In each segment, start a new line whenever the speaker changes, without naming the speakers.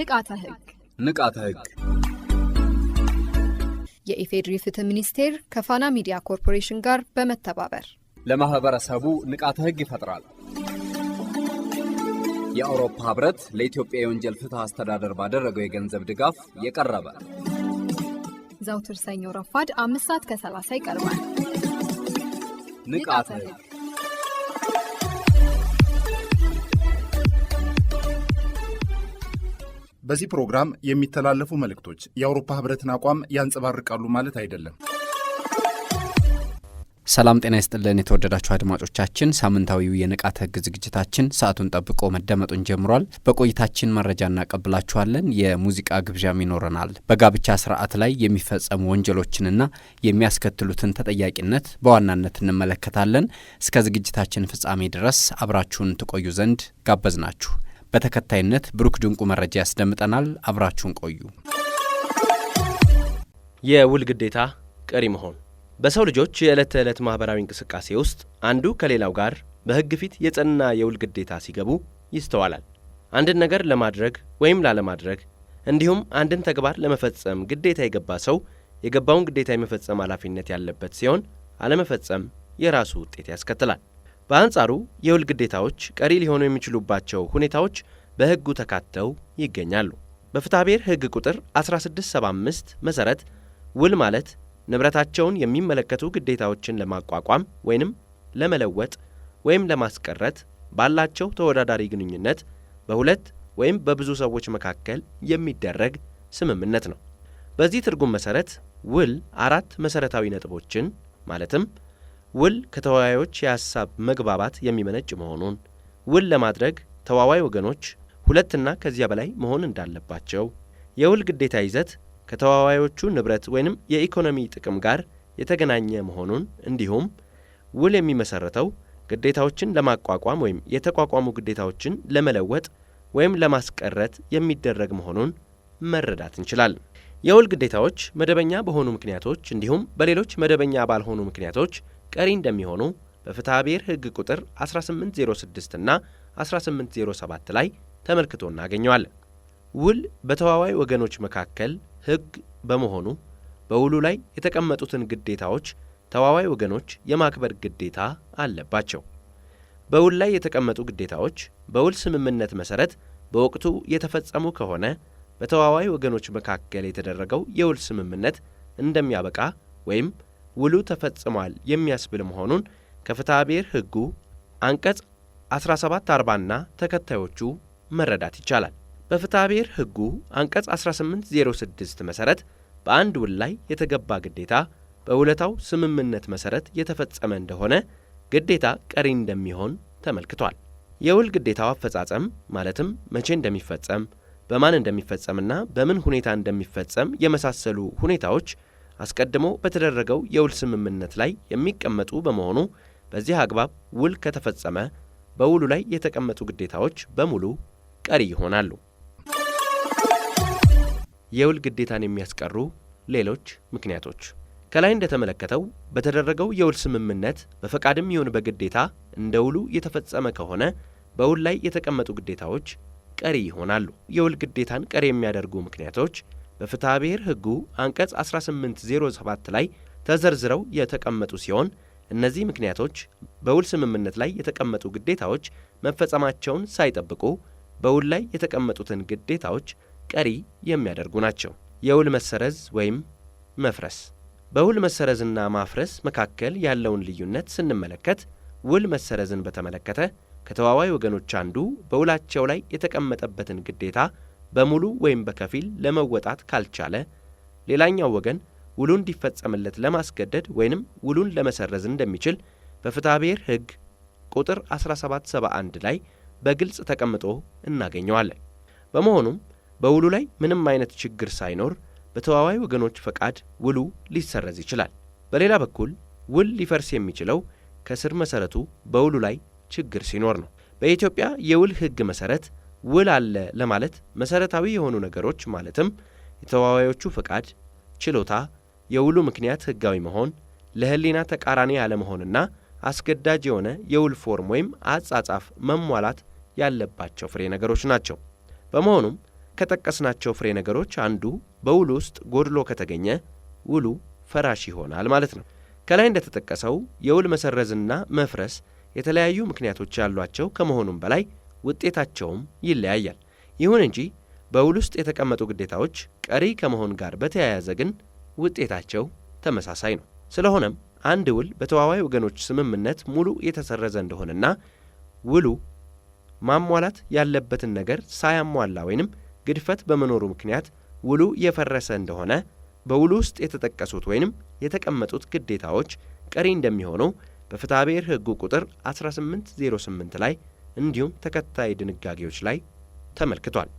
ንቃተ ህግ
የኢፌድሪ ፍትህ ሚኒስቴር ከፋና ሚዲያ ኮርፖሬሽን ጋር በመተባበር
ለማህበረሰቡ ንቃተ ህግ ይፈጥራል። የአውሮፓ ህብረት ለኢትዮጵያ የወንጀል ፍትህ አስተዳደር ባደረገው የገንዘብ ድጋፍ የቀረበ
ዘውትር ሰኞ ረፋድ 5:30 ይቀርባል።
ንቃተ ህግ
በዚህ ፕሮግራም የሚተላለፉ መልእክቶች የአውሮፓ ህብረትን አቋም ያንጸባርቃሉ ማለት አይደለም።
ሰላም ጤና ይስጥልን የተወደዳችሁ አድማጮቻችን፣ ሳምንታዊው የንቃተ ህግ ዝግጅታችን ሰዓቱን ጠብቆ መደመጡን ጀምሯል። በቆይታችን መረጃ እናቀብላችኋለን። የሙዚቃ ግብዣም ይኖረናል። በጋብቻ ስርዓት ላይ የሚፈጸሙ ወንጀሎችንና የሚያስከትሉትን ተጠያቂነት በዋናነት እንመለከታለን። እስከ ዝግጅታችን ፍጻሜ ድረስ አብራችሁን ትቆዩ ዘንድ ጋበዝናችሁ። በተከታይነት ብሩክ ድንቁ መረጃ ያስደምጠናል። አብራችሁን ቆዩ።
የውል ግዴታ ቀሪ መሆን በሰው ልጆች የዕለት ተዕለት ማህበራዊ እንቅስቃሴ ውስጥ አንዱ ከሌላው ጋር በህግ ፊት የጸና የውል ግዴታ ሲገቡ ይስተዋላል። አንድን ነገር ለማድረግ ወይም ላለማድረግ እንዲሁም አንድን ተግባር ለመፈጸም ግዴታ የገባ ሰው የገባውን ግዴታ የመፈጸም ኃላፊነት ያለበት ሲሆን አለመፈጸም የራሱ ውጤት ያስከትላል። በአንጻሩ የውል ግዴታዎች ቀሪ ሊሆኑ የሚችሉባቸው ሁኔታዎች በህጉ ተካተው ይገኛሉ። በፍትሐብሔር ህግ ቁጥር 1675 መሰረት ውል ማለት ንብረታቸውን የሚመለከቱ ግዴታዎችን ለማቋቋም ወይንም ለመለወጥ ወይም ለማስቀረት ባላቸው ተወዳዳሪ ግንኙነት በሁለት ወይም በብዙ ሰዎች መካከል የሚደረግ ስምምነት ነው። በዚህ ትርጉም መሰረት ውል 4 መሰረታዊ ነጥቦችን ማለትም ውል ከተዋዋዮች የሐሳብ መግባባት የሚመነጭ መሆኑን፣ ውል ለማድረግ ተዋዋይ ወገኖች 2 እና ከዚያ በላይ መሆን እንዳለባቸው፣ የውል ግዴታ ይዘት ከተዋዋዮቹ ንብረት ወይንም የኢኮኖሚ ጥቅም ጋር የተገናኘ መሆኑን እንዲሁም ውል የሚመሰረተው ግዴታዎችን ለማቋቋም ወይም የተቋቋሙ ግዴታዎችን ለመለወጥ ወይም ለማስቀረት የሚደረግ መሆኑን መረዳት እንችላለን። የውል ግዴታዎች መደበኛ በሆኑ ምክንያቶች እንዲሁም በሌሎች መደበኛ ባልሆኑ ምክንያቶች ቀሪ እንደሚሆኑ በፍትሐብሔር ህግ ቁጥር 1806 እና 1807 ላይ ተመልክቶ እናገኘዋለን። ውል በተዋዋይ ወገኖች መካከል ህግ በመሆኑ በውሉ ላይ የተቀመጡትን ግዴታዎች ተዋዋይ ወገኖች የማክበር ግዴታ አለባቸው። በውል ላይ የተቀመጡ ግዴታዎች በውል ስምምነት መሰረት በወቅቱ የተፈጸሙ ከሆነ በተዋዋይ ወገኖች መካከል የተደረገው የውል ስምምነት እንደሚያበቃ ወይም ውሉ ተፈጽሟል የሚያስብል መሆኑን ከፍትሐብሔር ህጉ አንቀጽ 1740 እና ተከታዮቹ መረዳት ይቻላል። በፍትሐብሔር ህጉ አንቀጽ 1806 መሰረት በአንድ ውል ላይ የተገባ ግዴታ በውለታው ስምምነት መሰረት የተፈጸመ እንደሆነ ግዴታ ቀሪ እንደሚሆን ተመልክቷል። የውል ግዴታው አፈጻጸም ማለትም መቼ እንደሚፈጸም፣ በማን እንደሚፈጸምና በምን ሁኔታ እንደሚፈጸም የመሳሰሉ ሁኔታዎች አስቀድሞ በተደረገው የውል ስምምነት ላይ የሚቀመጡ በመሆኑ በዚህ አግባብ ውል ከተፈጸመ በውሉ ላይ የተቀመጡ ግዴታዎች በሙሉ ቀሪ ይሆናሉ። የውል ግዴታን የሚያስቀሩ ሌሎች ምክንያቶች ከላይ እንደተመለከተው በተደረገው የውል ስምምነት በፈቃድም ይሁን በግዴታ እንደ ውሉ የተፈጸመ ከሆነ በውል ላይ የተቀመጡ ግዴታዎች ቀሪ ይሆናሉ። የውል ግዴታን ቀሪ የሚያደርጉ ምክንያቶች በፍትሐብሔር ህጉ አንቀጽ 1807 ላይ ተዘርዝረው የተቀመጡ ሲሆን እነዚህ ምክንያቶች በውል ስምምነት ላይ የተቀመጡ ግዴታዎች መፈጸማቸውን ሳይጠብቁ በውል ላይ የተቀመጡትን ግዴታዎች ቀሪ የሚያደርጉ ናቸው። የውል መሰረዝ ወይም መፍረስ። በውል መሰረዝና ማፍረስ መካከል ያለውን ልዩነት ስንመለከት ውል መሰረዝን በተመለከተ ከተዋዋይ ወገኖች አንዱ በውላቸው ላይ የተቀመጠበትን ግዴታ በሙሉ ወይም በከፊል ለመወጣት ካልቻለ ሌላኛው ወገን ውሉ እንዲፈጸምለት ለማስገደድ ወይንም ውሉን ለመሰረዝ እንደሚችል በፍትሐብሔር ህግ ቁጥር 1771 ላይ በግልጽ ተቀምጦ እናገኘዋለን። በመሆኑም በውሉ ላይ ምንም አይነት ችግር ሳይኖር በተዋዋይ ወገኖች ፈቃድ ውሉ ሊሰረዝ ይችላል። በሌላ በኩል ውል ሊፈርስ የሚችለው ከስር መሰረቱ በውሉ ላይ ችግር ሲኖር ነው። በኢትዮጵያ የውል ህግ መሰረት ውል አለ ለማለት መሰረታዊ የሆኑ ነገሮች ማለትም የተዋዋዮቹ ፈቃድ፣ ችሎታ፣ የውሉ ምክንያት ህጋዊ መሆን፣ ለህሊና ተቃራኒ ያለመሆንና አስገዳጅ የሆነ የውል ፎርም ወይም አጻጻፍ መሟላት ያለባቸው ፍሬ ነገሮች ናቸው። በመሆኑም ከጠቀስናቸው ፍሬ ነገሮች አንዱ በውሉ ውስጥ ጎድሎ ከተገኘ ውሉ ፈራሽ ይሆናል ማለት ነው። ከላይ እንደተጠቀሰው የውል መሰረዝና መፍረስ የተለያዩ ምክንያቶች ያሏቸው ከመሆኑም በላይ ውጤታቸውም ይለያያል። ይሁን እንጂ በውል ውስጥ የተቀመጡ ግዴታዎች ቀሪ ከመሆን ጋር በተያያዘ ግን ውጤታቸው ተመሳሳይ ነው። ስለሆነም አንድ ውል በተዋዋይ ወገኖች ስምምነት ሙሉ የተሰረዘ እንደሆነና ውሉ ማሟላት ያለበትን ነገር ሳያሟላ ወይንም ግድፈት በመኖሩ ምክንያት ውሉ የፈረሰ እንደሆነ በውሉ ውስጥ የተጠቀሱት ወይንም የተቀመጡት ግዴታዎች ቀሪ እንደሚሆኑ በፍትሐ ብሔር ሕጉ ቁጥር 1808 ላይ እንዲሁም ተከታይ ድንጋጌዎች ላይ ተመልክቷል።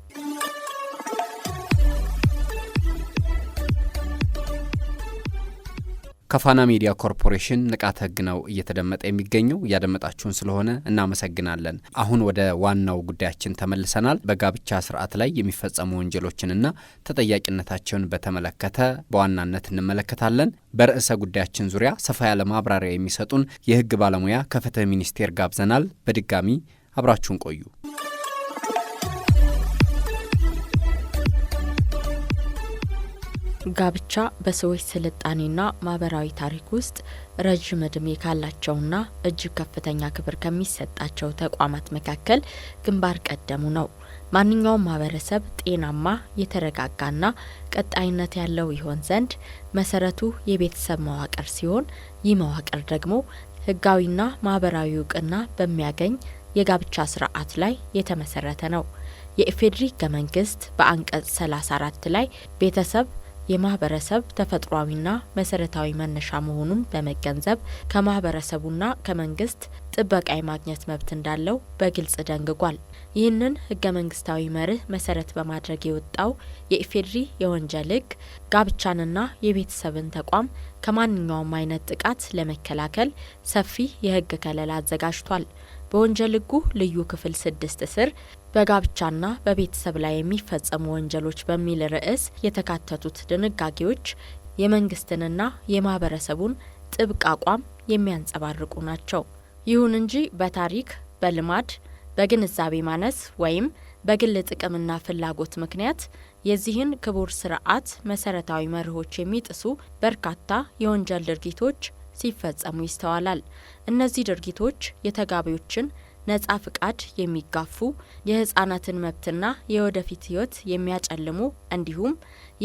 ከፋና ሚዲያ ኮርፖሬሽን ንቃተ ሕግ ነው እየተደመጠ የሚገኘው። እያደመጣችሁን ስለሆነ እናመሰግናለን። አሁን ወደ ዋናው ጉዳያችን ተመልሰናል። በጋብቻ ስርዓት ላይ የሚፈጸሙ ወንጀሎችንና ተጠያቂነታቸውን በተመለከተ በዋናነት እንመለከታለን። በርዕሰ ጉዳያችን ዙሪያ ሰፋ ያለ ማብራሪያ የሚሰጡን የሕግ ባለሙያ ከፍትህ ሚኒስቴር ጋብዘናል። በድጋሚ አብራችሁን ቆዩ።
ጋብቻ በሰዎች ስልጣኔና ማህበራዊ ታሪክ ውስጥ ረጅም ዕድሜ ካላቸውና እጅግ ከፍተኛ ክብር ከሚሰጣቸው ተቋማት መካከል ግንባር ቀደሙ ነው። ማንኛውም ማህበረሰብ ጤናማ፣ የተረጋጋና ቀጣይነት ያለው ይሆን ዘንድ መሰረቱ የቤተሰብ መዋቅር ሲሆን ይህ መዋቅር ደግሞ ህጋዊና ማህበራዊ እውቅና በሚያገኝ የጋብቻ ስርዓት ላይ የተመሰረተ ነው። የኢፌዴሪ ሕገ መንግስት በአንቀጽ 34 ላይ ቤተሰብ የማህበረሰብ ተፈጥሯዊና መሰረታዊ መነሻ መሆኑን በመገንዘብ ከማህበረሰቡና ከመንግስት ጥበቃ የማግኘት መብት እንዳለው በግልጽ ደንግጓል። ይህንን ህገ መንግስታዊ መርህ መሰረት በማድረግ የወጣው የኢፌዴሪ የወንጀል ሕግ ጋብቻንና የቤተሰብን ተቋም ከማንኛውም አይነት ጥቃት ለመከላከል ሰፊ የህግ ከለላ አዘጋጅቷል። በወንጀል ሕጉ ልዩ ክፍል 6 ስር በጋብቻና በቤተሰብ ላይ የሚፈጸሙ ወንጀሎች በሚል ርዕስ የተካተቱት ድንጋጌዎች የመንግስትንና የማህበረሰቡን ጥብቅ አቋም የሚያንጸባርቁ ናቸው። ይሁን እንጂ በታሪክ፣ በልማድ፣ በግንዛቤ ማነስ ወይም በግል ጥቅምና ፍላጎት ምክንያት የዚህን ክቡር ስርዓት መሰረታዊ መርሆች የሚጥሱ በርካታ የወንጀል ድርጊቶች ሲፈጸሙ ይስተዋላል። እነዚህ ድርጊቶች የተጋቢዎችን ነጻ ፍቃድ የሚጋፉ፣ የህፃናትን መብትና የወደፊት ህይወት የሚያጨልሙ እንዲሁም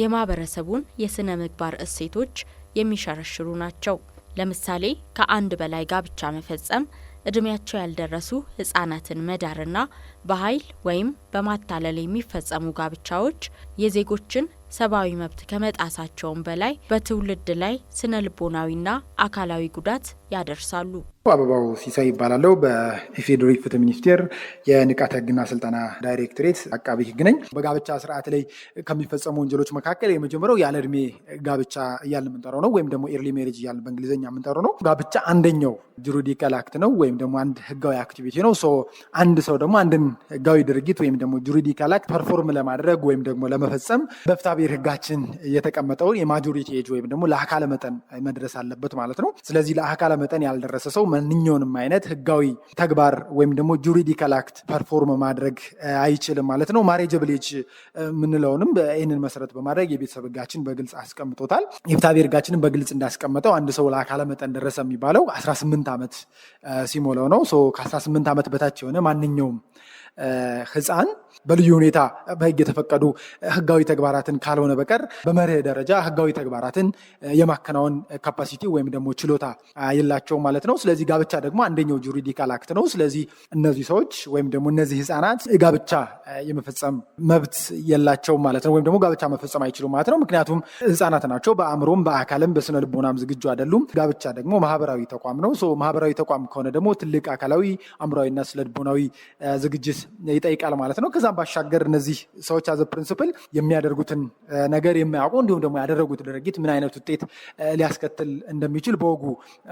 የማህበረሰቡን የስነ ምግባር እሴቶች የሚሸረሽሩ ናቸው። ለምሳሌ ከአንድ በላይ ጋብቻ መፈጸም፣ እድሜያቸው ያልደረሱ ህፃናትን መዳርና በኃይል ወይም በማታለል የሚፈጸሙ ጋብቻዎች የዜጎችን ሰብአዊ መብት ከመጣሳቸውም በላይ በትውልድ ላይ ስነ ልቦናዊና አካላዊ ጉዳት ያደርሳሉ።
አበባው ሲሳይ ይባላለው። በኢፌዴሪ ፍትህ ሚኒስቴር የንቃተ ህግና ስልጠና ዳይሬክቶሬት አቃቢ ህግ ነኝ። በጋብቻ ስርዓት ላይ ከሚፈጸሙ ወንጀሎች መካከል የመጀመሪያው ያለ እድሜ ጋብቻ እያልን የምንጠራው ነው፣ ወይም ደግሞ ኤርሊ ሜሪጅ እያልን በእንግሊዝኛ የምንጠራው ነው። ጋብቻ አንደኛው ጁሪዲካል አክት ነው፣ ወይም ደግሞ አንድ ህጋዊ አክቲቪቲ ነው። አንድ ሰው ደግሞ አንድን ህጋዊ ድርጊት ወይም ደግሞ ጁሪዲካል አክት ፐርፎርም ለማድረግ ወይም ደግሞ ለመፈጸም በፍትሐ ብሔር ህጋችን የተቀመጠውን የማጆሪቲ ኤጅ ወይም ደግሞ ለአካለ መጠን መድረስ አለበት ማለት ነው። ስለዚህ ለአካለ መጠን ያልደረሰ ሰው ማንኛውንም አይነት ህጋዊ ተግባር ወይም ደግሞ ጁሪዲካል አክት ፐርፎርም ማድረግ አይችልም ማለት ነው። ማሬጀብል ኤጅ የምንለውንም ይህንን መሰረት በማድረግ የቤተሰብ ህጋችን በግልጽ አስቀምጦታል። የፍትሐ ብሔር ህጋችንን በግልጽ እንዳስቀመጠው አንድ ሰው ለአካለ መጠን ደረሰ የሚባለው 18 ዓመት ሲሞላው ነው። ከ18 ዓመት በታች የሆነ ማንኛውም ህፃን በልዩ ሁኔታ በህግ የተፈቀዱ ህጋዊ ተግባራትን ካልሆነ በቀር በመርህ ደረጃ ህጋዊ ተግባራትን የማከናወን ካፓሲቲ ወይም ደግሞ ችሎታ የላቸውም ማለት ነው። ስለዚህ ጋብቻ ደግሞ አንደኛው ጁሪዲካል አክት ነው። ስለዚህ እነዚህ ሰዎች ወይም ደግሞ እነዚህ ህፃናት ጋብቻ የመፈጸም መብት የላቸውም ማለት ነው። ወይም ደግሞ ጋብቻ መፈጸም አይችሉም ማለት ነው። ምክንያቱም ህፃናት ናቸው። በአእምሮም በአካልም በስነ ልቦናም ዝግጁ አይደሉም። ጋብቻ ደግሞ ማህበራዊ ተቋም ነው። ማህበራዊ ተቋም ከሆነ ደግሞ ትልቅ አካላዊ፣ አእምሯዊና ስነ ልቦናዊ ዝግጅት ይጠይቃል ማለት ነው። ከዛም ባሻገር እነዚህ ሰዎች አዘ ፕሪንሲፕል የሚያደርጉትን ነገር የማያውቁ እንዲሁም ደግሞ ያደረጉት ድርጊት ምን አይነት ውጤት ሊያስከትል እንደሚችል በወጉ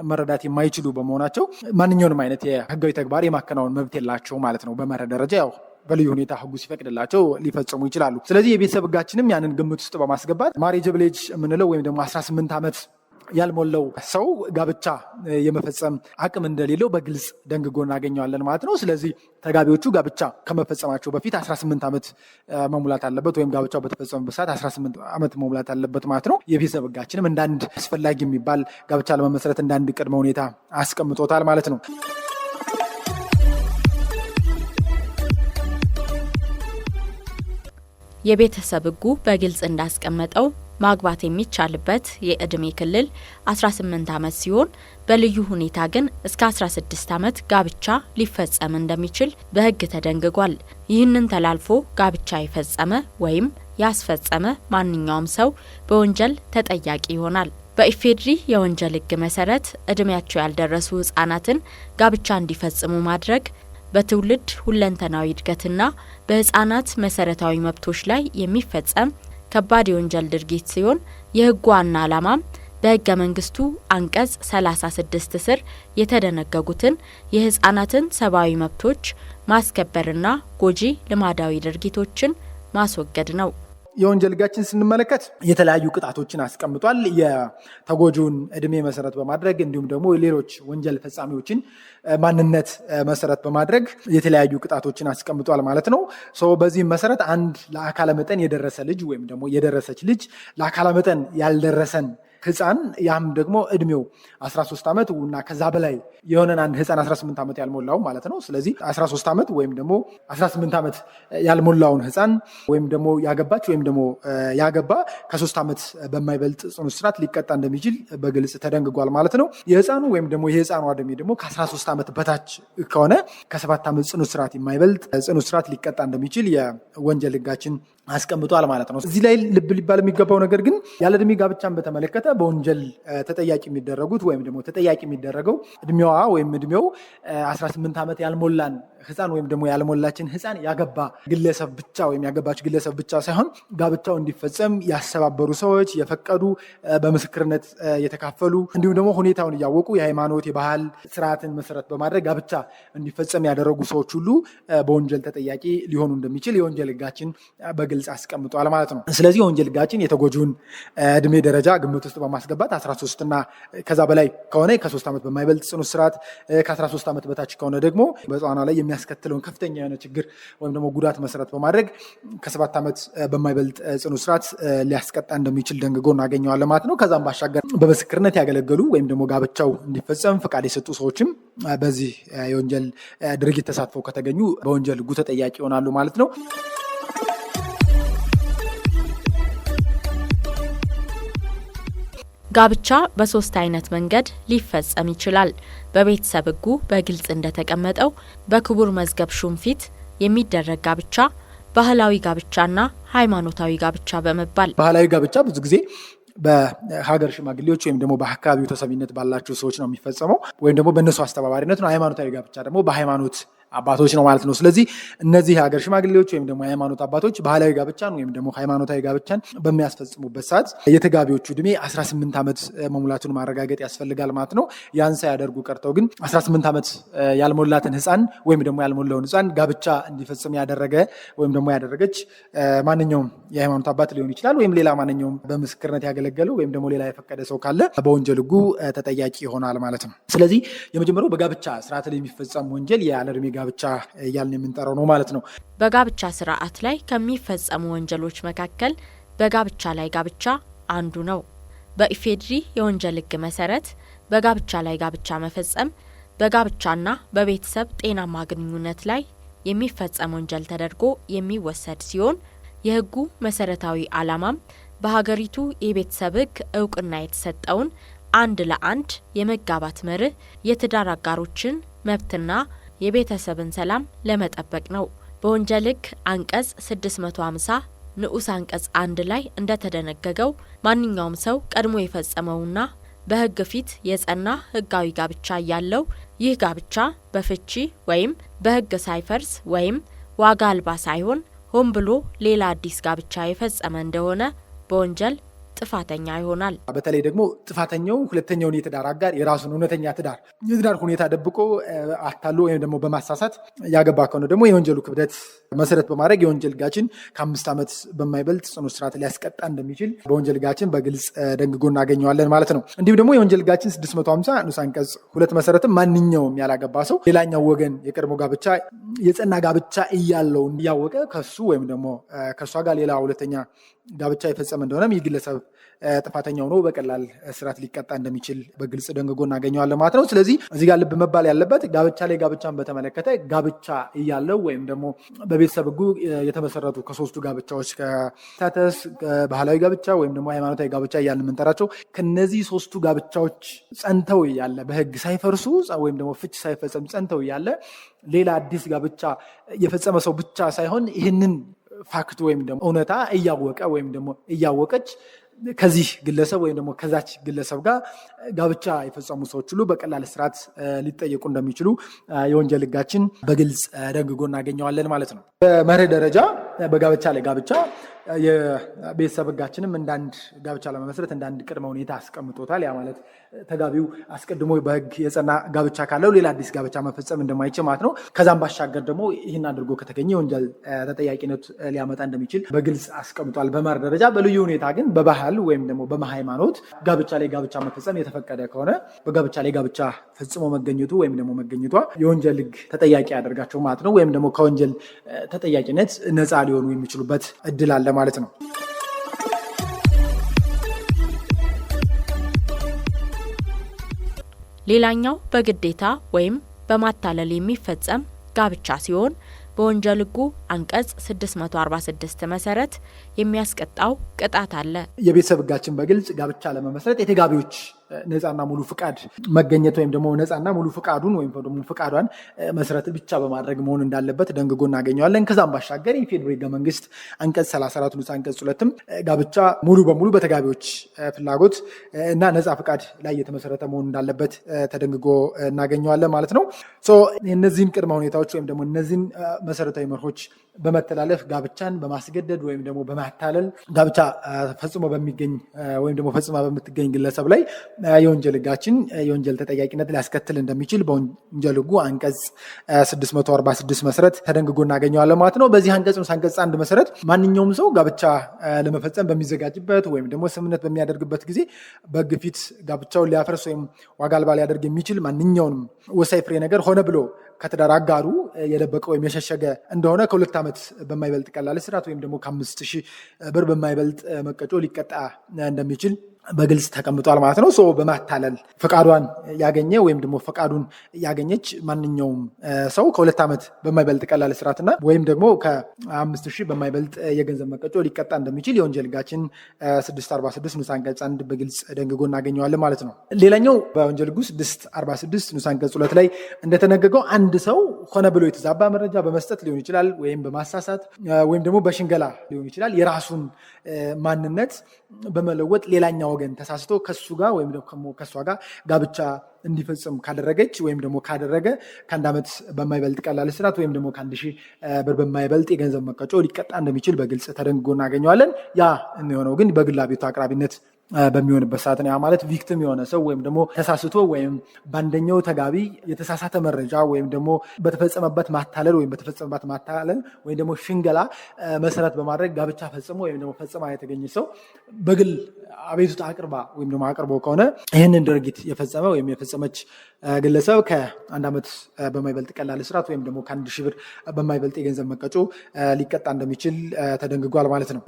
መረዳት የማይችሉ በመሆናቸው ማንኛውንም አይነት የህጋዊ ተግባር የማከናወን መብት የላቸው ማለት ነው። በመርህ ደረጃ ያው በልዩ ሁኔታ ህጉ ሲፈቅድላቸው ሊፈጽሙ ይችላሉ። ስለዚህ የቤተሰብ ህጋችንም ያንን ግምት ውስጥ በማስገባት ማሬጀብል ኤጅ የምንለው ወይም ደግሞ 18 ዓመት ያልሞላው ሰው ጋብቻ የመፈጸም አቅም እንደሌለው በግልጽ ደንግጎ እናገኘዋለን ማለት ነው። ስለዚህ ተጋቢዎቹ ጋብቻ ከመፈጸማቸው በፊት 18 ዓመት መሙላት አለበት፣ ወይም ጋብቻው በተፈጸመበት ሰዓት 18 ዓመት መሙላት አለበት ማለት ነው። የቤተሰብ ሕጋችንም እንዳንድ አስፈላጊ የሚባል ጋብቻ ለመመስረት እንዳንድ ቅድመ ሁኔታ አስቀምጦታል ማለት ነው።
የቤተሰብ ሕጉ በግልጽ እንዳስቀመጠው ማግባት የሚቻልበት የእድሜ ክልል 18 ዓመት ሲሆን በልዩ ሁኔታ ግን እስከ 16 ዓመት ጋብቻ ሊፈጸም እንደሚችል በሕግ ተደንግጓል። ይህንን ተላልፎ ጋብቻ የፈጸመ ወይም ያስፈጸመ ማንኛውም ሰው በወንጀል ተጠያቂ ይሆናል። በኢፌድሪ የወንጀል ሕግ መሰረት እድሜያቸው ያልደረሱ ህጻናትን ጋብቻ እንዲፈጽሙ ማድረግ በትውልድ ሁለንተናዊ እድገትና በህጻናት መሰረታዊ መብቶች ላይ የሚፈጸም ከባድ የወንጀል ድርጊት ሲሆን የህጉ ዋና ዓላማም በህገ መንግስቱ አንቀጽ 36 ስር የተደነገጉትን የህጻናትን ሰብአዊ መብቶች ማስከበርና ጎጂ ልማዳዊ ድርጊቶችን ማስወገድ ነው።
የወንጀል ሕጋችን ስንመለከት የተለያዩ ቅጣቶችን አስቀምጧል። የተጎጂውን እድሜ መሰረት በማድረግ እንዲሁም ደግሞ ሌሎች ወንጀል ፈጻሚዎችን ማንነት መሰረት በማድረግ የተለያዩ ቅጣቶችን አስቀምጧል ማለት ነው። በዚህም መሰረት አንድ ለአካለ መጠን የደረሰ ልጅ ወይም ደግሞ የደረሰች ልጅ ለአካለ መጠን ያልደረሰን ህፃን ያም ደግሞ እድሜው 13 ዓመት እና ከዛ በላይ የሆነን አንድ ህፃን 18 ዓመት ያልሞላው ማለት ነው። ስለዚህ 13 ዓመት ወይም ደግሞ 18 ዓመት ያልሞላውን ህፃን ወይም ደግሞ ያገባች ወይም ደግሞ ያገባ ከ3 ዓመት በማይበልጥ ጽኑ እስራት ሊቀጣ እንደሚችል በግልጽ ተደንግጓል ማለት ነው። የህፃኑ ወይም ደግሞ የህፃኗ እድሜ ደግሞ ከ13 ዓመት በታች ከሆነ ከ7 ዓመት ጽኑ እስራት የማይበልጥ ጽኑ እስራት ሊቀጣ እንደሚችል የወንጀል ሕጋችን አስቀምጧል ማለት ነው። እዚህ ላይ ልብ ሊባል የሚገባው ነገር ግን ያለ እድሜ ጋብቻን በተመለከተ በወንጀል ተጠያቂ የሚደረጉት ወይም ደግሞ ተጠያቂ የሚደረገው እድሜዋ ወይም እድሜው 18 ዓመት ያልሞላን ህፃን ወይም ደግሞ ያልሞላችን ህፃን ያገባ ግለሰብ ብቻ ወይም ያገባች ግለሰብ ብቻ ሳይሆን ጋብቻው እንዲፈጸም ያሰባበሩ ሰዎች፣ የፈቀዱ፣ በምስክርነት የተካፈሉ እንዲሁም ደግሞ ሁኔታውን እያወቁ የሃይማኖት የባህል ስርዓትን መሰረት በማድረግ ጋብቻ እንዲፈጸም ያደረጉ ሰዎች ሁሉ በወንጀል ተጠያቂ ሊሆኑ እንደሚችል የወንጀል ሕጋችን በግልጽ አስቀምጧል ማለት ነው። ስለዚህ የወንጀል ሕጋችን የተጎጂውን እድሜ ደረጃ ግምት ውስጥ በማስገባት 13 እና ከዛ በላይ ከሆነ ከ3 ዓመት በማይበልጥ ጽኑ እስራት፣ ከ13 ዓመት በታች ከሆነ ደግሞ በሕፃኗ ላይ የሚያስከትለውን ከፍተኛ የሆነ ችግር ወይም ደግሞ ጉዳት መሰረት በማድረግ ከ7 ዓመት በማይበልጥ ጽኑ እስራት ሊያስቀጣ እንደሚችል ደንግጎ እናገኘዋለን ማለት ነው። ከዛም ባሻገር በምስክርነት ያገለገሉ ወይም ደግሞ ጋብቻው እንዲፈጸም ፈቃድ የሰጡ ሰዎችም በዚህ የወንጀል ድርጊት ተሳትፈው ከተገኙ በወንጀል ሕጉ ተጠያቂ ይሆናሉ ማለት ነው።
ጋብቻ በሶስት አይነት መንገድ ሊፈጸም ይችላል። በቤተሰብ ሕጉ በግልጽ እንደተቀመጠው በክቡር መዝገብ ሹም ፊት የሚደረግ ጋብቻ፣ ባህላዊ ጋብቻና ሃይማኖታዊ ጋብቻ በመባል
ባህላዊ ጋብቻ ብዙ ጊዜ በሀገር ሽማግሌዎች ወይም ደግሞ በአካባቢው ተሰሚነት ባላቸው ሰዎች ነው የሚፈጸመው ወይም ደግሞ በእነሱ አስተባባሪነት ነው። ሃይማኖታዊ ጋብቻ ደግሞ በሃይማኖት አባቶች ነው ማለት ነው። ስለዚህ እነዚህ የሀገር ሽማግሌዎች ወይም ደግሞ የሃይማኖት አባቶች ባህላዊ ጋብቻን ወይም ደግሞ ሃይማኖታዊ ጋብቻን በሚያስፈጽሙበት ሰዓት የተጋቢዎቹ እድሜ 18 ዓመት መሙላቱን ማረጋገጥ ያስፈልጋል ማለት ነው። ያን ሳያደርጉ ቀርተው ግን 18 ዓመት ያልሞላትን ህፃን ወይም ደግሞ ያልሞላውን ህፃን ጋብቻ እንዲፈጽም ያደረገ ወይም ደግሞ ያደረገች ማንኛውም የሃይማኖት አባት ሊሆን ይችላል ወይም ሌላ ማንኛውም በምስክርነት ያገለገለው ወይም ደግሞ ሌላ የፈቀደ ሰው ካለ በወንጀል ሕጉ ተጠያቂ ይሆናል ማለት ነው። ስለዚህ የመጀመሪያው በጋብቻ ስርዓት ላይ የሚፈጸም ወንጀል ያለ እድሜ ጋብቻ እያልን የምንጠራው ነው ማለት ነው።
በጋብቻ ስርዓት ላይ ከሚፈጸሙ ወንጀሎች መካከል በጋብቻ ላይ ጋብቻ አንዱ ነው። በኢፌድሪ የወንጀል ሕግ መሰረት በጋብቻ ላይ ጋብቻ መፈጸም በጋብቻና በቤተሰብ ጤናማ ግንኙነት ላይ የሚፈጸም ወንጀል ተደርጎ የሚወሰድ ሲሆን የሕጉ መሰረታዊ ዓላማም በሀገሪቱ የቤተሰብ ሕግ እውቅና የተሰጠውን አንድ ለአንድ የመጋባት መርህ የትዳር አጋሮችን መብትና የቤተሰብን ሰላም ለመጠበቅ ነው። በወንጀል ሕግ አንቀጽ 650 ንዑስ አንቀጽ 1 ላይ እንደተደነገገው ማንኛውም ሰው ቀድሞ የፈጸመውና በሕግ ፊት የጸና ሕጋዊ ጋብቻ ያለው ይህ ጋብቻ በፍቺ ወይም በሕግ ሳይፈርስ ወይም ዋጋ አልባ ሳይሆን ሆን ብሎ ሌላ አዲስ ጋብቻ የፈጸመ እንደሆነ በወንጀል ጥፋተኛ ይሆናል።
በተለይ ደግሞ ጥፋተኛው ሁለተኛውን የትዳር አጋር የራሱን እውነተኛ የትዳር ሁኔታ ደብቆ አታሎ ወይም ደግሞ በማሳሳት ያገባ ከሆነ ደግሞ የወንጀሉ ክብደት መሰረት በማድረግ የወንጀል ሕጋችን ከ5 ዓመት በማይበልጥ ጽኑ እስራት ሊያስቀጣ እንደሚችል በወንጀል ሕጋችን በግልጽ ደንግጎ እናገኘዋለን ማለት ነው። እንዲሁም ደግሞ የወንጀል ሕጋችን 650 ንዑስ አንቀጽ 2 መሰረትም ማንኛውም ያላገባ ሰው ሌላኛው ወገን የቀድሞ ጋብቻ የጸና ጋብቻ እያለው እያወቀ ከሱ ወይም ደግሞ ከሷ ጋር ሌላ ሁለተኛ ጋብቻ የፈጸመ እንደሆነም ይህ ግለሰብ ጥፋተኛ ሆኖ በቀላል እስራት ሊቀጣ እንደሚችል በግልጽ ደንግጎ እናገኘዋለን ማለት ነው። ስለዚህ እዚህ ጋር ልብ መባል ያለበት ጋብቻ ላይ ጋብቻን በተመለከተ ጋብቻ እያለው ወይም ደግሞ በቤተሰብ ሕጉ የተመሰረቱ ከ3ቱ ጋብቻዎች ከስታተስ ባህላዊ ጋብቻ ወይም ደግሞ ሃይማኖታዊ ጋብቻ እያልን የምንጠራቸው ከነዚህ 3ቱ ጋብቻዎች ጸንተው እያለ በሕግ ሳይፈርሱ ወይም ደግሞ ፍች ሳይፈጸም ጸንተው እያለ ሌላ አዲስ ጋብቻ የፈጸመ ሰው ብቻ ሳይሆን ይህንን ፋክት ወይም ደግሞ እውነታ እያወቀ ወይም ደግሞ እያወቀች ከዚህ ግለሰብ ወይም ደግሞ ከዛች ግለሰብ ጋር ጋብቻ የፈጸሙ ሰዎች ሁሉ በቀላል እስራት ሊጠየቁ እንደሚችሉ የወንጀል ሕጋችን በግልጽ ደንግጎ እናገኘዋለን ማለት ነው። በመርህ ደረጃ በጋብቻ ላይ ጋብቻ የቤተሰብ ሕጋችንም እንዳንድ ጋብቻ ለመመስረት እንዳንድ ቅድመ ሁኔታ አስቀምጦታል። ያ ማለት ተጋቢው አስቀድሞ በሕግ የጸና ጋብቻ ካለው ሌላ አዲስ ጋብቻ መፈጸም እንደማይችል ማለት ነው። ከዛም ባሻገር ደግሞ ይህን አድርጎ ከተገኘ የወንጀል ተጠያቂነት ሊያመጣ እንደሚችል በግልጽ አስቀምጧል በመርህ ደረጃ። በልዩ ሁኔታ ግን በባህል ወይም ደግሞ በሃይማኖት ጋብቻ ላይ ጋብቻ መፈጸም የተፈቀደ ከሆነ በጋብቻ ላይ ጋብቻ ፈጽሞ መገኘቱ ወይም ደግሞ መገኘቷ የወንጀል ሕግ ተጠያቂ ያደርጋቸው ማለት ነው። ወይም ደግሞ ከወንጀል ተጠያቂነት ነፃ ሊሆኑ የሚችሉበት እድል አለ ማለት ነው።
ሌላኛው በግዴታ ወይም በማታለል የሚፈጸም ጋብቻ ሲሆን በወንጀል ሕጉ አንቀጽ 646 መሰረት የሚያስቀጣው ቅጣት አለ።
የቤተሰብ ሕጋችን በግልጽ ጋብቻ ለመመስረት የተጋቢዎች ነፃና ሙሉ ፍቃድ መገኘት ወይም ደግሞ ነፃና ሙሉ ፍቃዱን ወይም ደግሞ ፍቃዷን መሰረት ብቻ በማድረግ መሆን እንዳለበት ደንግጎ እናገኘዋለን። ከዛም ባሻገር የፌዴራል ሕገ መንግስት አንቀጽ 34 ንዑስ አንቀጽ 2ም ጋብቻ ሙሉ በሙሉ በተጋቢዎች ፍላጎት እና ነፃ ፍቃድ ላይ የተመሰረተ መሆን እንዳለበት ተደንግጎ እናገኘዋለን ማለት ነው። እነዚህን ቅድመ ሁኔታዎች ወይም ደግሞ እነዚህን መሰረታዊ መርሆች በመተላለፍ ጋብቻን በማስገደድ ወይም ደግሞ በማታለል ጋብቻ ፈጽሞ በሚገኝ ወይም ደግሞ ፈጽማ በምትገኝ ግለሰብ ላይ የወንጀል ሕጋችን የወንጀል ተጠያቂነት ሊያስከትል እንደሚችል በወንጀል ሕጉ አንቀጽ 646 መሰረት ተደንግጎ እናገኘዋለን ማለት ነው። በዚህ አንቀጽ አንቀጽ 1 መሰረት ማንኛውም ሰው ጋብቻ ለመፈጸም በሚዘጋጅበት ወይም ደግሞ ስምምነት በሚያደርግበት ጊዜ በሕግ ፊት ጋብቻውን ሊያፈርስ ወይም ዋጋ አልባ ሊያደርግ የሚችል ማንኛውንም ወሳኝ ፍሬ ነገር ሆነ ብሎ ከትዳር አጋሩ የደበቀ ወይም የሸሸገ እንደሆነ ከ2 ዓመት በማይበልጥ ቀላል እስራት ወይም ደግሞ ከ5,000 ብር በማይበልጥ መቀጮ ሊቀጣ እንደሚችል በግልጽ ተቀምጧል ማለት ነው። በማታለል ፈቃዷን ያገኘ ወይም ደግሞ ፈቃዱን ያገኘች ማንኛውም ሰው ከ2 ዓመት በማይበልጥ ቀላል እስራትና ወይም ደግሞ ከ5,000 በማይበልጥ የገንዘብ መቀጮ ሊቀጣ እንደሚችል የወንጀል ሕጋችን 646 ንዑስ አንቀጽ 1 በግልጽ ደንግጎ እናገኘዋለን ማለት ነው። ሌላኛው በወንጀል ሕጉ 646 ንዑስ አንቀጽ 2 ላይ እንደተነገገው አንድ ሰው ሆነ ብሎ የተዛባ መረጃ በመስጠት ሊሆን ይችላል፣ ወይም በማሳሳት ወይም ደግሞ በሽንገላ ሊሆን ይችላል የራሱን ማንነት በመለወጥ ሌላኛው ወገን ተሳስቶ ከሱ ጋር ወይም ደግሞ ከሷ ጋር ጋብቻ እንዲፈጽም ካደረገች ወይም ደግሞ ካደረገ ከ1 ዓመት በማይበልጥ ቀላል እስራት ወይም ደግሞ ከ1,000 ብር በማይበልጥ የገንዘብ መቀጮ ሊቀጣ እንደሚችል በግልጽ ተደንግጎ እናገኘዋለን። ያ የሚሆነው ግን በግል አቤቱታ አቅራቢነት በሚሆንበት ሰዓት ነው። ያ ማለት ቪክቲም የሆነ ሰው ወይም ደግሞ ተሳስቶ ወይም በአንደኛው ተጋቢ የተሳሳተ መረጃ ወይም ደግሞ በተፈጸመበት ማታለል ወይም በተፈጸመበት ማታለል ወይም ደግሞ ሽንገላ መሰረት በማድረግ ጋብቻ ፈጽሞ ወይም ደግሞ ፈጽማ የተገኘ ሰው በግል አቤቱታ አቅርባ ወይም ደግሞ አቅርቦ ከሆነ ይህንን ድርጊት የፈጸመ ወይም የፈጸመች ግለሰብ ከ1 ዓመት በማይበልጥ ቀላል እስራት ወይም ደግሞ ከ1,000 ብር በማይበልጥ የገንዘብ መቀጮ ሊቀጣ እንደሚችል ተደንግጓል ማለት ነው።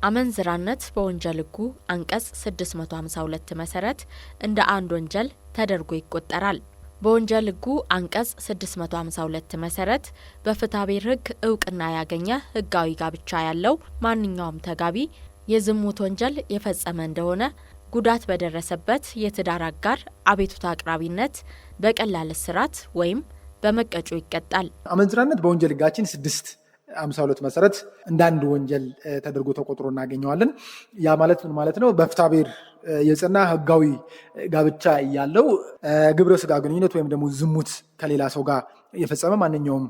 አመንዝራነት በወንጀል ሕጉ አንቀጽ 652 መሰረት እንደ አንድ ወንጀል ተደርጎ ይቆጠራል። በወንጀል ሕጉ አንቀጽ 652 መሰረት በፍትሐብሔር ሕግ እውቅና ያገኘ ሕጋዊ ጋብቻ ያለው ማንኛውም ተጋቢ የዝሙት ወንጀል የፈጸመ እንደሆነ ጉዳት በደረሰበት የትዳር አጋር አቤቱታ አቅራቢነት በቀላል እስራት ወይም በመቀጮ ይቀጣል።
አመንዝራነት በወንጀል ሕጋችን 652 መሰረት እንደ አንድ ወንጀል ተደርጎ ተቆጥሮ እናገኘዋለን። ያ ማለት ምን ማለት ነው? በፍትሐብሔር የጸና ሕጋዊ ጋብቻ ያለው ግብረ ስጋ ግንኙነት ወይም ደግሞ ዝሙት ከሌላ ሰው ጋር የፈጸመ ማንኛውም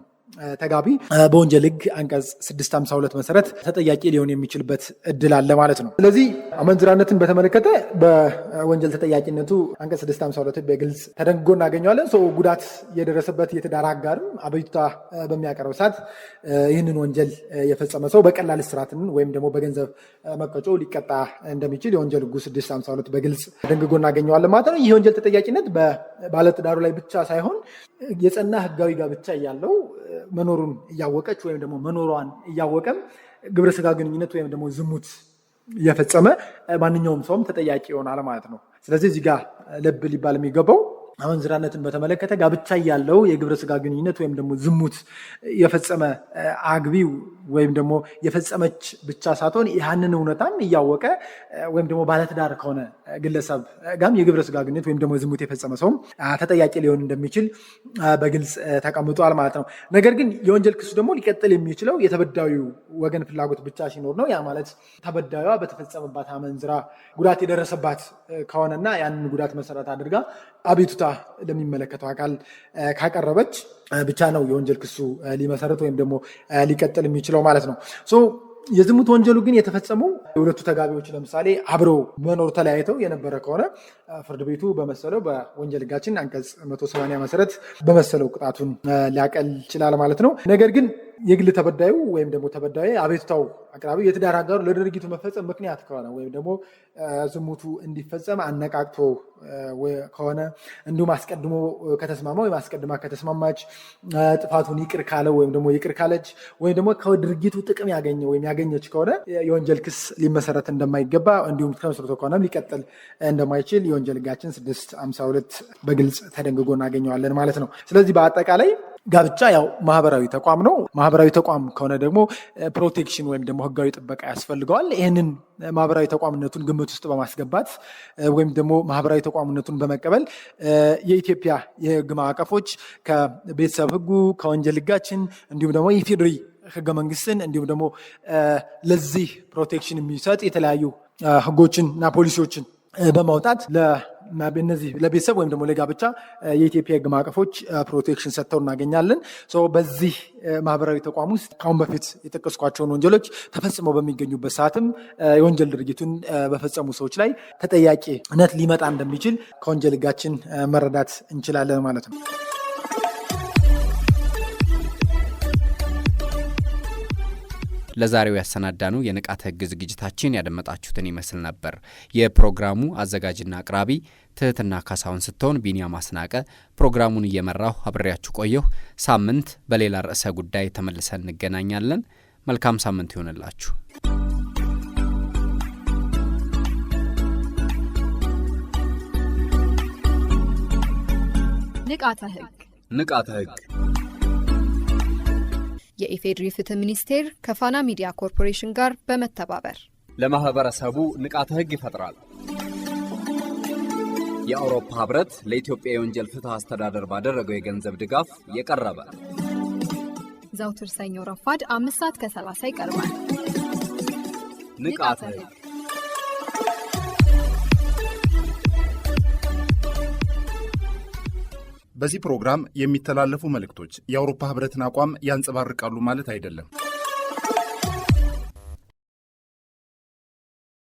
ተጋቢ በወንጀል ሕግ አንቀጽ 652 መሰረት ተጠያቂ ሊሆን የሚችልበት እድል አለ ማለት ነው። ስለዚህ አመንዝራነትን በተመለከተ በወንጀል ተጠያቂነቱ አንቀጽ 652 በግልጽ ተደንግጎ እናገኘዋለን። ጉዳት የደረሰበት የትዳር አጋርም አቤቱታ በሚያቀርብ ሰዓት ይህንን ወንጀል የፈጸመ ሰው በቀላል እስራትን ወይም ደግሞ በገንዘብ መቀጮ ሊቀጣ እንደሚችል የወንጀል ሕጉ 652 በግልጽ ተደንግጎ እናገኘዋለን ማለት ነው። ይህ ወንጀል ተጠያቂነት በባለትዳሩ ላይ ብቻ ሳይሆን የጸና ህጋዊ ጋብቻ እያለው መኖሩን እያወቀች ወይም ደግሞ መኖሯን እያወቀም ግብረ ስጋ ግንኙነት ወይም ደግሞ ዝሙት እየፈጸመ ማንኛውም ሰውም ተጠያቂ ይሆናል ማለት ነው። ስለዚህ እዚህ ጋር ልብ ሊባል የሚገባው አመንዝራነትን በተመለከተ ጋብቻ ያለው የግብረ ስጋ ግንኙነት ወይም ደግሞ ዝሙት የፈጸመ አግቢው ወይም ደግሞ የፈጸመች ብቻ ሳትሆን ያንን እውነታም እያወቀ ወይም ደግሞ ባለትዳር ከሆነ ግለሰብ ጋም የግብረ ስጋ ግንኙነት ወይም ደግሞ ዝሙት የፈጸመ ሰውም ተጠያቂ ሊሆን እንደሚችል በግልጽ ተቀምጧል ማለት ነው። ነገር ግን የወንጀል ክሱ ደግሞ ሊቀጥል የሚችለው የተበዳዩ ወገን ፍላጎት ብቻ ሲኖር ነው። ያ ማለት ተበዳዩዋ በተፈጸመባት አመንዝራ ጉዳት የደረሰባት ከሆነና ያንን ጉዳት መሰረት አድርጋ አቤቱታ ለሚመለከተው አካል ካቀረበች ብቻ ነው የወንጀል ክሱ ሊመሰረት ወይም ደግሞ ሊቀጥል የሚችለው ማለት ነው። የዝሙት ወንጀሉ ግን የተፈጸመው የሁለቱ ተጋቢዎች ለምሳሌ አብረው መኖር ተለያይተው የነበረ ከሆነ ፍርድ ቤቱ በመሰለው በወንጀል ሕጋችን አንቀጽ 180 መሰረት በመሰለው ቅጣቱን ሊያቀል ይችላል ማለት ነው። ነገር ግን የግል ተበዳዩ ወይም ደግሞ ተበዳዩ አቤቱታው አቅራቢ የትዳር አጋሩ ለድርጊቱ መፈጸም ምክንያት ከሆነ ወይም ደግሞ ዝሙቱ እንዲፈጸም አነቃቅቶ ከሆነ እንዲሁም አስቀድሞ ከተስማማ ወይም አስቀድማ ከተስማማች ጥፋቱን ይቅር ካለው ወይም ደግሞ ይቅር ካለች ወይም ደግሞ ከድርጊቱ ጥቅም ያገኘ ወይም ያገኘች ከሆነ የወንጀል ክስ ሊመሰረት እንደማይገባ እንዲሁም ተመስርቶ ከሆነም ሊቀጥል እንደማይችል የወንጀል ሕጋችን 652 በግልጽ ተደንግጎ እናገኘዋለን ማለት ነው። ስለዚህ በአጠቃላይ ጋብቻ ያው ማህበራዊ ተቋም ነው። ማህበራዊ ተቋም ከሆነ ደግሞ ፕሮቴክሽን ወይም ደግሞ ህጋዊ ጥበቃ ያስፈልገዋል። ይህንን ማህበራዊ ተቋምነቱን ግምት ውስጥ በማስገባት ወይም ደግሞ ማህበራዊ ተቋምነቱን በመቀበል የኢትዮጵያ የህግ ማዕቀፎች ከቤተሰብ ህጉ፣ ከወንጀል ሕጋችን እንዲሁም ደግሞ የፌዴሪ ህገ መንግስትን እንዲሁም ደግሞ ለዚህ ፕሮቴክሽን የሚሰጥ የተለያዩ ህጎችን እና ፖሊሲዎችን በማውጣት እነዚህ ለቤተሰብ ወይም ደግሞ ለጋብቻ የኢትዮጵያ ህግ ማዕቀፎች ፕሮቴክሽን ሰጥተው እናገኛለን። በዚህ ማህበራዊ ተቋም ውስጥ ከአሁን በፊት የጠቀስኳቸውን ወንጀሎች ተፈጽመው በሚገኙበት ሰዓትም የወንጀል ድርጊቱን በፈጸሙ ሰዎች ላይ ተጠያቂነት ሊመጣ እንደሚችል ከወንጀል ሕጋችን መረዳት እንችላለን ማለት ነው።
ለዛሬው ያሰናዳነው የንቃተ ህግ ዝግጅታችን ያደመጣችሁትን ይመስል ነበር። የፕሮግራሙ አዘጋጅና አቅራቢ ትህትና ካሳሁን ስትሆን ቢኒያም አስናቀ ፕሮግራሙን እየመራሁ አብሬያችሁ ቆየሁ። ሳምንት በሌላ ርዕሰ ጉዳይ ተመልሰን እንገናኛለን። መልካም ሳምንት ይሆንላችሁ።
ንቃተ ህግ
ንቃተ ህግ
የኢፌዴሪ ፍትህ ሚኒስቴር ከፋና ሚዲያ ኮርፖሬሽን ጋር በመተባበር
ለማህበረሰቡ ንቃተ ህግ ይፈጥራል። የአውሮፓ ህብረት ለኢትዮጵያ የወንጀል ፍትህ አስተዳደር ባደረገው የገንዘብ ድጋፍ የቀረበ
ዘውትር ሰኞ ረፋድ 5:30 ይቀርባል።
ንቃተ ህግ
በዚህ ፕሮግራም የሚተላለፉ መልእክቶች የአውሮፓ ህብረትን አቋም ያንጸባርቃሉ ማለት አይደለም።